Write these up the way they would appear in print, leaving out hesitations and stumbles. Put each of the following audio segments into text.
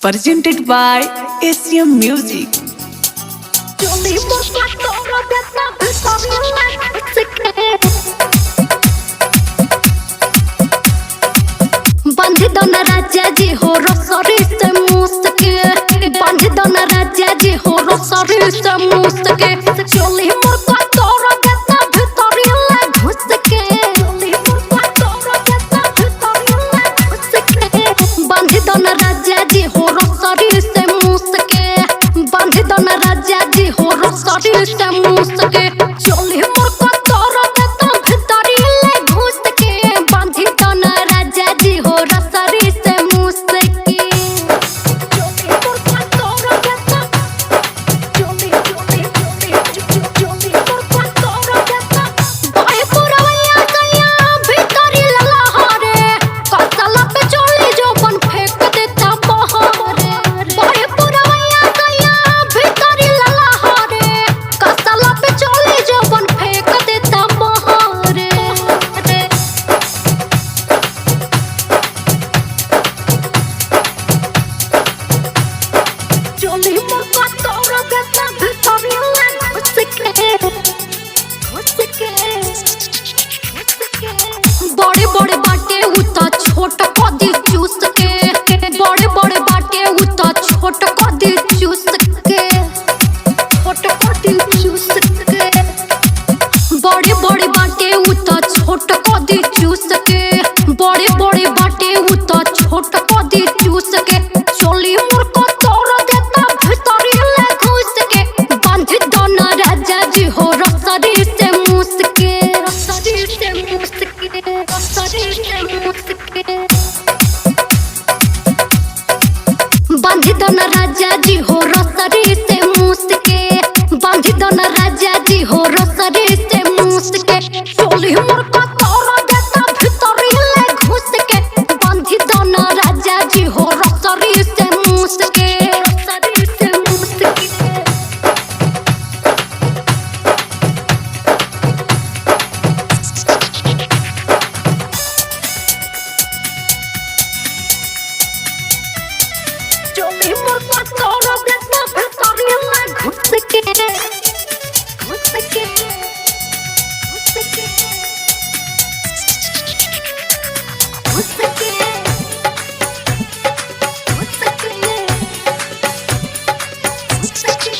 presented by ACM Music. बंध राजा जी हो रसरी से मुस्के बंध राजा जी हो रसरी से मुस्के चोली मुर्गा तोरा देता भीतरी ले घुस के चोली मुर्गा तोरा देता भीतरी ले घुस के बंध राजा जी हो रसरी से मुस्के बंध राजा जी हो रसरी से मुस्के चोली मुर्गा तोरा देता भीतरी ले घुस के बंध राजा जी हो रसरी से मुस्के चोली मुर्गा तोरा देता चोली चोली चोली चोली मुर्गा तोरा देता बाय पुरवैया कया भीतरी लला हरे कसला पे चोली जो बन फेंक देता बहारे बाय पुरवैया कया भीतरी लला हरे कसला पे चोली जो बन फेंक देता बहारे चोली मुर्गा तोरा देता भीतरी ले घुस के बड़े बड़े बाटे उता छोट कदी चूस के बड़े बड़े बाटे उता छोट कदी चूस के छोट कदी चूस के बड़े बड़े बाटे उता छोट कदी चूस के बड़े बड़े बाटे उता छोट कदी चूस के चोली मुर्गा तोरा देता भीतरी ले घुस के बंध दोना राजा जी हो रसरी से मुस्के रसरी से मुस्के रसरी से मुस्के बंध दोना राजा जी हो रसरी से मुस्के बंध दोना राजा जी हो रसरी से मुस्के चोली मुर्गा तोरा देता भीतरी ले घुस के बंध दोना राजा जी हो रसरी से मुस्के रसरी से मुस्के चोली मुर्गा तोरा देता भीतरी ले घुस के घुस के घुस के घुस के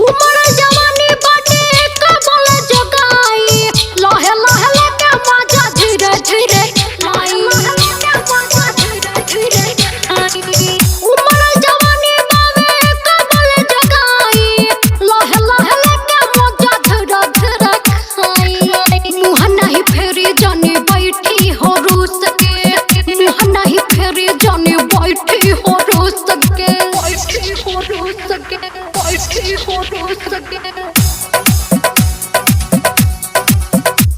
उमर जवानी बाटे कबल जगाई लहे लहे लेके मजा धीरे धीरे आई उमर जवानी बावे कबल जगाई लहे लहे लेके मजा धीरे धीरे खाई मुँह नहीं फेरी जानी बैठी हो रूस के मुँह नहीं फेरी जानी बैठी हो रूस के बैठी हो रूस के बैठी हो रूस के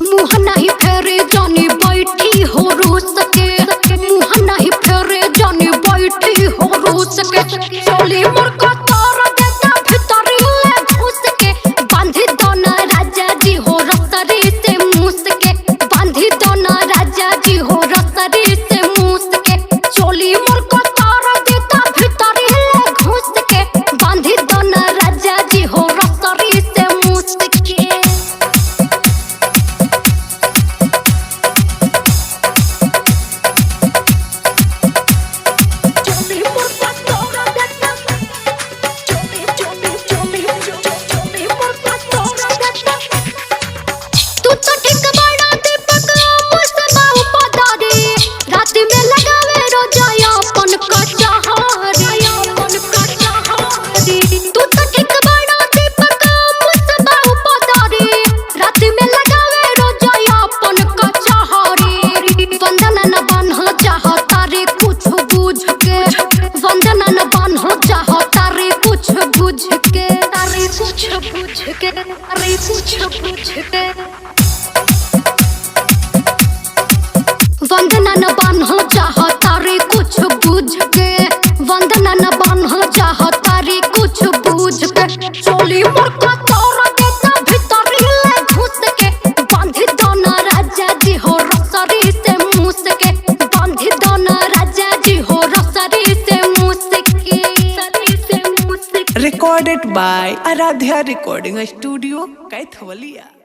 मुँह नहीं फेरे जानी बैठी हो रूस के मुँह नहीं फेरे जानी बैठी हो रूस के चोली मुर्गा तोरा देता भीतरी ले घुस के बांधी दोना राजा जी हो रसरी से मुस्के बांधी दोना राजा जी हो रसरी से मुस्के चोली मुर्गा तोरा देता भीतरी ले घुस के बांधी दोना राजा जी हो रसरी से मुस्के चोली मुर्गा तोरा देता चोली चोली चोली चोली मुर्गा तोरा देता तू तो ठीक बड़ा दीपक मुस्तफा उपदारी रात में लगावे रोजाया recorded by Aradhya Recording Studio, Kaithwalia.